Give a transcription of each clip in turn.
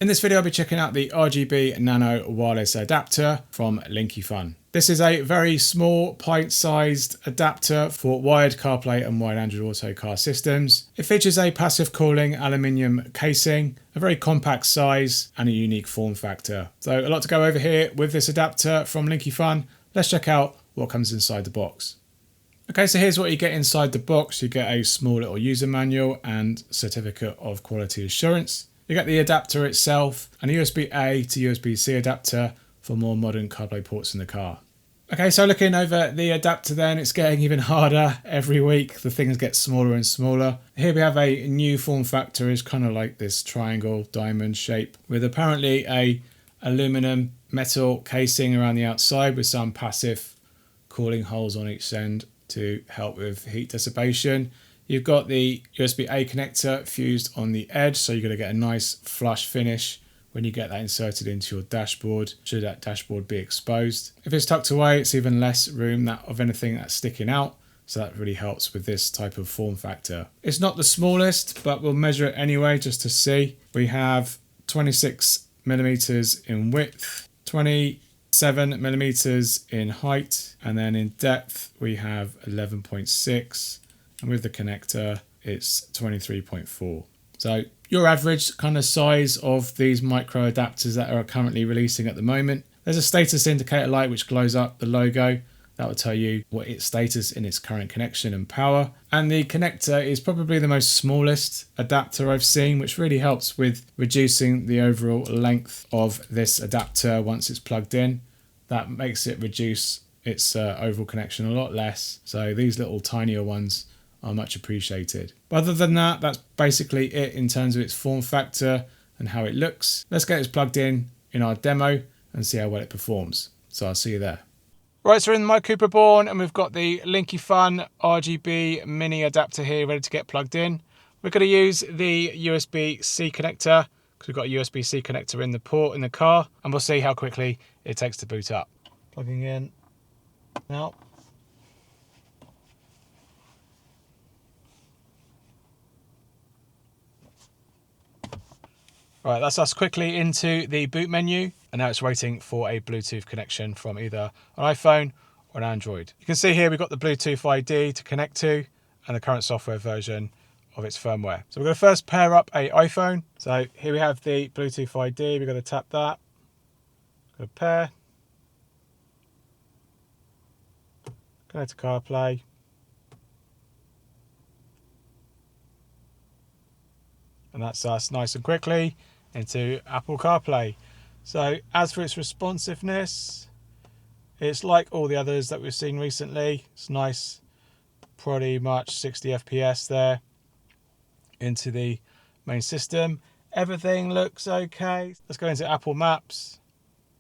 In this video I'll be checking out the RGB Nano wireless adapter from Linkifun. This is a very small pint-sized adapter for wired CarPlay and wired Android Auto car systems. It features a passive cooling aluminium casing, a very compact size and a unique form factor. So a lot to go over here with this adapter from Linkifun. Let's check out what comes inside the box. Okay, so here's what you get inside the box. You get a small little user manual and certificate of quality assurance. You get the adapter itself and a USB-A to USB-C adapter for more modern CarPlay ports in the car. Okay, so looking over the adapter then, it's getting even harder every week. The things get smaller and smaller. Here we have a new form factor. It's kind of like this triangle diamond shape with apparently a aluminum metal casing around the outside with some passive cooling holes on each end to help with heat dissipation. You've got the USB-A connector fused on the edge, so you're going to get a nice flush finish when you get that inserted into your dashboard, should that dashboard be exposed. If it's tucked away, it's even less room of anything that's sticking out, so that really helps with this type of form factor. It's not the smallest, but we'll measure it anyway just to see. We have 26 millimeters in width, 27 millimeters in height, and then in depth we have 11.6. And with the connector, it's 23.4. So your average kind of size of these micro adapters that are currently releasing at the moment. There's a status indicator light which glows up the logo. That will tell you what its status in its current connection and power. And the connector is probably the most smallest adapter I've seen, which really helps with reducing the overall length of this adapter once it's plugged in. That makes it reduce its overall connection a lot less. So these little tinier ones are much appreciated. But other than that, that's basically it in terms of its form factor and how it looks. Let's get this plugged in our demo and see how well it performs. So I'll see you there. Right, so we're in my Cupra Born and we've got the Linkifun RGB mini adapter here ready to get plugged in. We're going to use the USB-C connector because we've got a USB-C connector in the port in the car, and we'll see how quickly it takes to boot up. Plugging in now. Right, that's us quickly into the boot menu, and now it's waiting for a Bluetooth connection from either an iPhone or an Android. You can see here we've got the Bluetooth ID to connect to and the current software version of its firmware. So we're going to first pair up a iPhone. So here we have the Bluetooth ID. We're going to tap that. Go to pair. Connect to CarPlay. And that's us nice and quickly into Apple CarPlay. So as for its responsiveness, it's like all the others that we've seen recently. It's nice, pretty much 60 FPS there into the main system. Everything looks okay. Let's go into Apple Maps,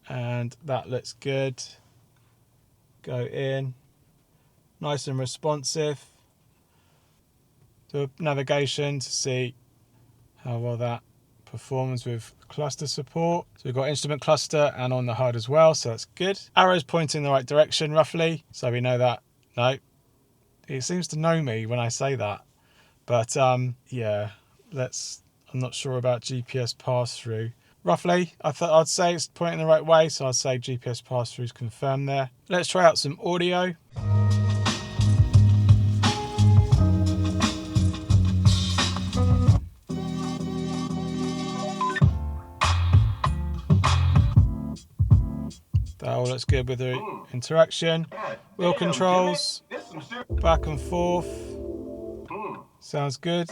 and that looks good. Go in, nice and responsive. Do navigation to see how well that performs with cluster support. So we've got instrument cluster and on the HUD as well, so that's good. Arrows pointing in the right direction roughly, so we know that. No, it seems to know me when I say that, but yeah, I'm not sure about GPS pass-through. Roughly, I'd say it's pointing the right way, so I'd say GPS pass-through is confirmed there. Let's try out some audio. That all looks good with the interaction. Wheel controls, back and forth. Sounds good.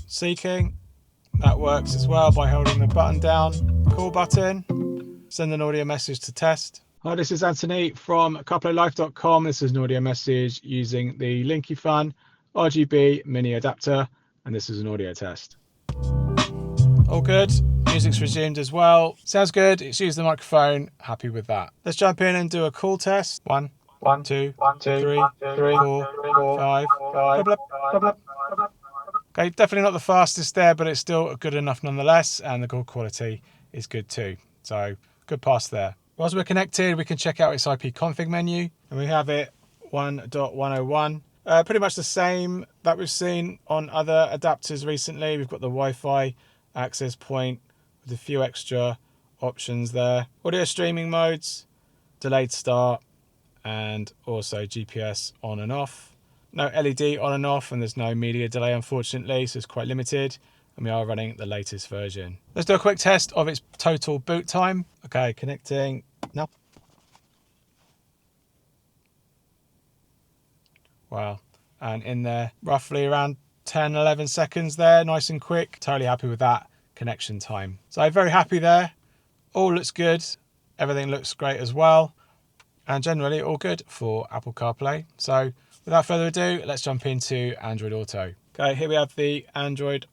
Seeking, that works as well by holding the button down. Call button, send an audio message to test. Hi, this is Anthony from CarPlayLife.com. This is an audio message using the Linkifun RGB mini adapter, and this is an audio test. All good. Music's resumed as well. Sounds good. It's used the microphone. Happy with that. Let's jump in and do a call test. 1, 2, 3, 4, 5. Okay, definitely not the fastest there, but it's still good enough nonetheless, and the call quality is good too. So good pass there. Whilst we're connected, we can check out its IP config menu, and we have it 1.101. Pretty much the same that we've seen on other adapters recently. We've got the Wi-Fi access point with a few extra options there. Audio streaming modes, delayed start, and also GPS on and off. No LED on and off, and there's no media delay unfortunately, so it's quite limited. And we are running the latest version. Let's do a quick test of its total boot time. Okay, connecting now. Wow, and in there roughly around 10-11 seconds there, nice and quick. Totally happy with that connection time. So very happy there. All looks good. Everything looks great as well. And generally all good for Apple CarPlay. So without further ado, let's jump into Android Auto. Okay, here we have the Android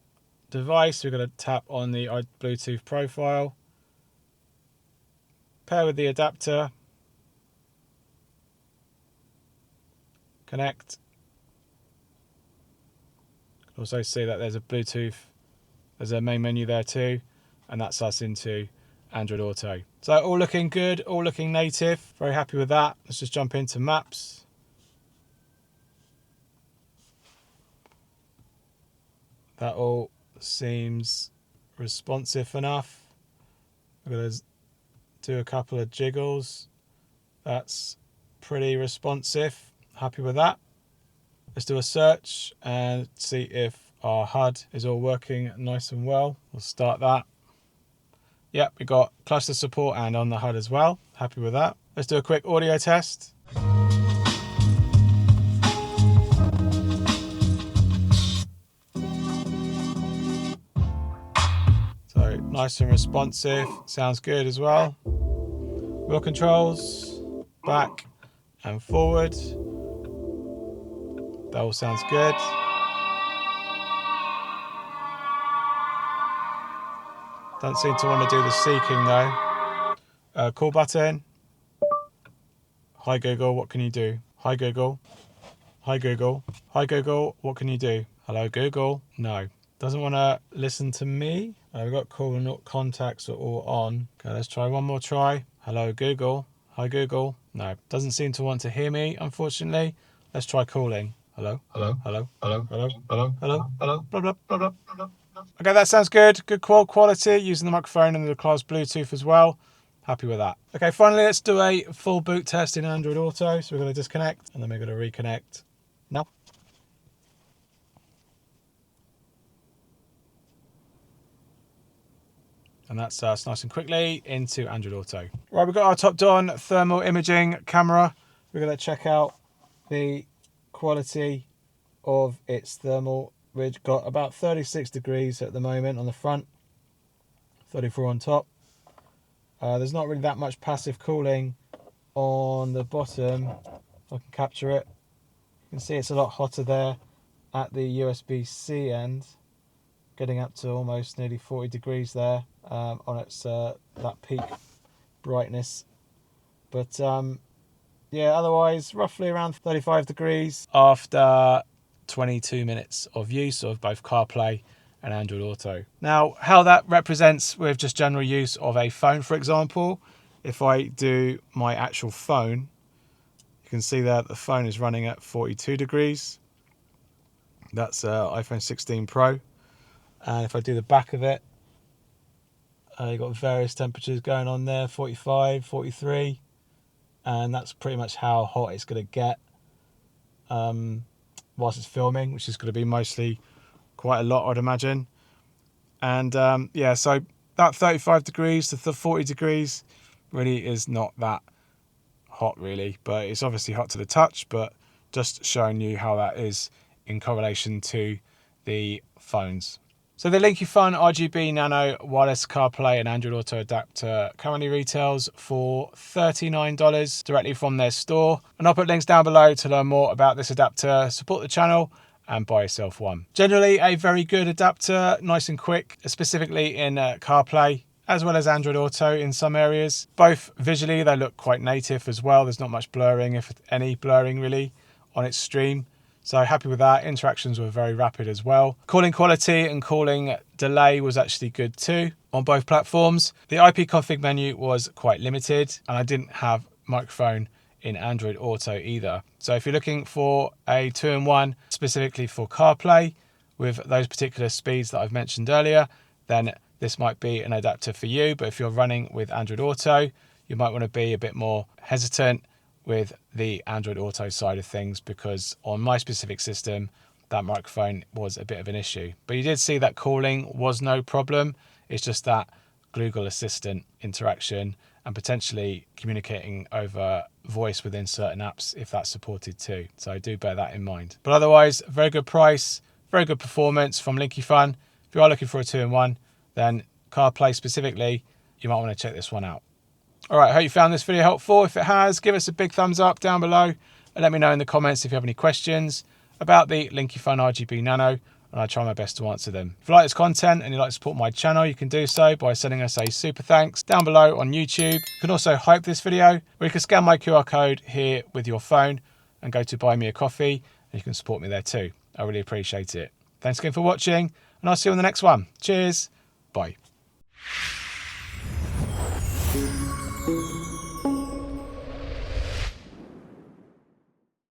device. We're going to tap on the Bluetooth profile, pair with the adapter, connect. You can also see that there's a Bluetooth, there's a main menu there too, and that's us into Android Auto. So all looking good, all looking native. Very happy with that. Let's just jump into maps. That all seems responsive enough. We're going to do a couple of jiggles. That's pretty responsive. Happy with that. Let's do a search and see if our HUD is all working nice and well. We'll start that. Yep, we got cluster support and on the HUD as well. Happy with that. Let's do a quick audio test. So nice and responsive. Sounds good as well. Wheel controls, back and forward. That all sounds good. Don't seem to want to do the seeking though. Call button. Hi Google, what can you do? Hi Google. Hi Google. Hi Google, what can you do? Hello Google. No. Doesn't want to listen to me. We've got call and contacts are all on. Okay, let's try one more try. Hello Google. Hi Google. No. Doesn't seem to want to hear me, unfortunately. Let's try calling. Hello. Hello. Hello. Hello. Hello. Hello. Hello. Hello. Blah, blah, blah, blah, blah. Okay, that sounds good. Good quality using the microphone and the class Bluetooth as well. Happy with that. Okay, finally, let's do a full boot test in Android Auto. So we're going to disconnect and then we're going to reconnect. Now. And that's us nice and quickly into Android Auto. Right, we've got our top-down thermal imaging camera. We're going to check out the quality of its thermal. We've got about 36 degrees at the moment on the front, 34 on top. There's not really that much passive cooling on the bottom. If I can capture it, you can see it's a lot hotter there at the USB-C end, getting up to almost nearly 40 degrees there on its that peak brightness. But yeah, otherwise roughly around 35 degrees after 22 minutes of use of both CarPlay and Android Auto. Now, how that represents with just general use of a phone, for example, if I do my actual phone, you can see that the phone is running at 42 degrees. That's iPhone 16 Pro. And if I do the back of it, you've got various temperatures going on there, 45, 43. And that's pretty much how hot it's going to get whilst it's filming, which is going to be mostly quite a lot, I'd imagine. And yeah, so that 35 degrees to 40 degrees really is not that hot really, but it's obviously hot to the touch, but just showing you how that is in correlation to the phones. So the Linkifun RGB Nano wireless CarPlay and Android Auto adapter currently retails for $39 directly from their store. And I'll put links down below to learn more about this adapter, support the channel, and buy yourself one. Generally a very good adapter, nice and quick, specifically in CarPlay, as well as Android Auto in some areas. Both visually, they look quite native as well. There's not much blurring, if any blurring really, on its stream. So happy with that. Interactions were very rapid as well. Calling quality and calling delay was actually good too on both platforms. The IP config menu was quite limited, and I didn't have microphone in Android Auto either. So if you're looking for a 2-in-1 specifically for CarPlay with those particular speeds that I've mentioned earlier, then this might be an adapter for you. But if you're running with Android Auto, you might want to be a bit more hesitant with the Android Auto side of things, because on my specific system, that microphone was a bit of an issue. But you did see that calling was no problem. It's just that Google Assistant interaction and potentially communicating over voice within certain apps, if that's supported too. So do bear that in mind. But otherwise, very good price, very good performance from Linkifun. If you are looking for a 2-in-1, then CarPlay specifically, you might want to check this one out. All right, I hope you found this video helpful. If it has, give us a big thumbs up down below and let me know in the comments if you have any questions about the Linkifun RGB Nano, and I'll try my best to answer them. If you like this content and you'd like to support my channel, you can do so by sending us a super thanks down below on YouTube. You can also hype this video, where you can scan my QR code here with your phone and go to buy me a coffee, and you can support me there too. I really appreciate it. Thanks again for watching, and I'll see you on the next one. Cheers. Bye.